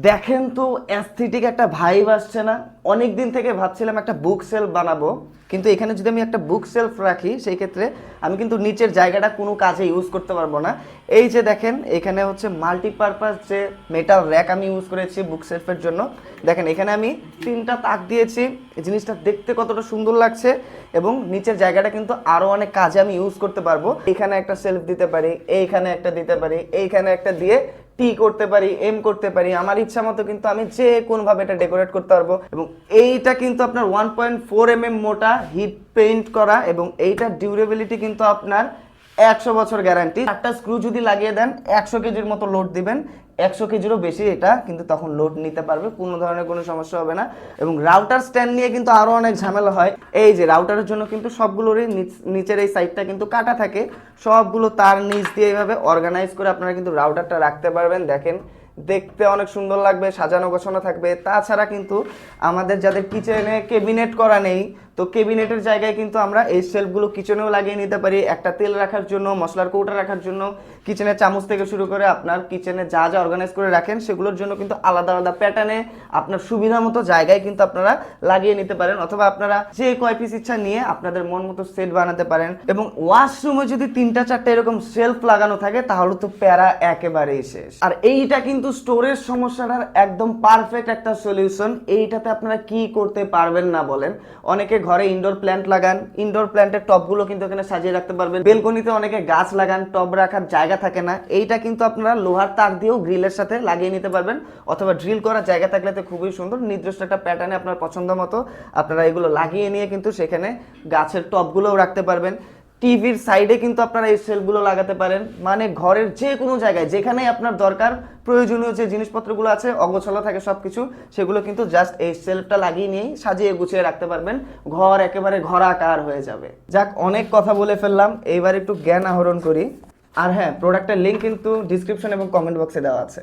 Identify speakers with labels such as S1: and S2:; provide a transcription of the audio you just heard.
S1: দেখেন তো অ্যাস্থেটিক একটা ভাইব আসছে না? অনেক দিন থেকে ভাবছিলাম একটা বুক সেলফ বানাবো, কিন্তু এখানে যদি আমি একটা বুক সেলফ রাখি সেই ক্ষেত্রে আমি কিন্তু নিচের জায়গাটা কোনো কাজে ইউজ করতে পারবো না। এই যে দেখেন এখানে হচ্ছে মাল্টিপারপাস যে মেটাল র্যাক আমি ইউজ করেছি বুক সেলফের জন্য। দেখেন এখানে আমি 3টা তাক দিয়েছি, এই জিনিসটা দেখতে কতটা সুন্দর লাগছে এবং নিচের জায়গাটা কিন্তু আরও অনেক কাজে আমি ইউজ করতে পারবো। এখানে একটা সেলফ দিতে পারি, এইখানে একটা দিতে পারি, এইখানে একটা দিয়ে টি করতে পারি, এম করতে পারি, আমার ইচ্ছা মতো কিন্তু আমি যে কোনোভাবে এটা ডেকোরেট করতে পারবো। এবং এইটা কিন্তু আপনার 1.4 mm মোটা হিট পেইন্ট করা এবং এইটার ডিউরেবিলিটি কিন্তু আপনার 100 বছর গ্যারান্টি। 4টা স্ক্রু যদি লাগিয়ে দেন 100 কেজির মতো লোড দিবেন, 100 কেজিরও বেশি এটা কিন্তু তখন লোড নিতে পারবে, কোনো ধরনের কোনো সমস্যা হবে না। এবং রাউটার স্ট্যান্ড নিয়ে কিন্তু আরও অনেক ঝামেলা হয়। এই যে রাউটারের জন্য কিন্তু সবগুলোরই নিচের এই সাইডটা কিন্তু কাটা থাকে, সবগুলো তার নিচ দিয়ে এইভাবে অর্গানাইজ করে আপনারা কিন্তু রাউটারটা রাখতে পারবেন। দেখেন দেখতে অনেক সুন্দর লাগবে, সাজানো গোছানো থাকবে। তাছাড়া কিন্তু আমাদের যাদের কিচেনে কেবিনেট করা নেই, তো কেবিনেটের জায়গায় কিন্তু আমরা এই শেলফগুলো কিচেনেও লাগিয়ে নিতে পারি, একটা তেল রাখার জন্য, মশলার কৌটা রাখার জন্য, কিচেনের চামচ থেকে শুরু করে আপনার কিচেনে যা যা অর্গানাইজ করে রাখেন সেগুলোর জন্য কিন্তু আলাদা আলাদা প্যাটার্নে আপনার সুবিধা মতো জায়গায় কিন্তু আপনারা লাগিয়ে নিতে পারেন, অথবা আপনারা যে কয় পিস ইচ্ছা নিয়ে আপনাদের মন মতো সেট বানাতে পারেন। এবং ওয়াশরুমে যদি 3টা 4টা এরকম শেলফ লাগানো থাকে তাহলে তো প্যারা একেবারেই শেষ। আর এইটা কিন্তু স্টোরেজ সমস্যাটার একদম পারফেক্ট একটা সলিউশন। এইটাতে আপনারা কি করতে পারবেন না বলেন? অনেকে ঘরে ইনডোর প্ল্যান্ট লাগান, ইনডোর প্ল্যান্টের টবগুলো কিন্তু এখানে সাজিয়ে রাখতে পারবেন। বেলকনিতে অনেকে গাছ লাগান, টব রাখার জায়গা থাকে না, এইটা কিন্তু আপনারা লোহার তার দিয়েও গ্রিলের সাথে লাগিয়ে নিতে পারবেন, অথবা ড্রিল করার জায়গা থাকলে তো খুবই সুন্দর। নির্দিষ্ট একটা প্যাটার্নে আপনার পছন্দ মতো আপনারা এগুলো লাগিয়ে নিয়ে কিন্তু সেখানে গাছের টবগুলোও রাখতে পারবেন। টিভির সাইডে কিন্তু আপনারা এই সেলফগুলো লাগাতে পারেন, মানে ঘরের যে কোনো জায়গায় যেখানে আপনার দরকার, প্রয়োজনীয় যে জিনিসপত্রগুলো আছে অগোছালো থাকে সবকিছু, সেগুলো কিন্তু জাস্ট এই সেলফটা লাগিয়ে নিয়েই সাজিয়ে গুছিয়ে রাখতে পারবেন, ঘর একেবারে ঘরাকার হয়ে যাবে। যাক, অনেক কথা বলে ফেললাম, এইবার একটু জ্ঞান আহরণ করি। আর হ্যাঁ, প্রোডাক্টের লিঙ্ক কিন্তু ডিসক্রিপশন এবং কমেন্ট বক্সে দেওয়া আছে।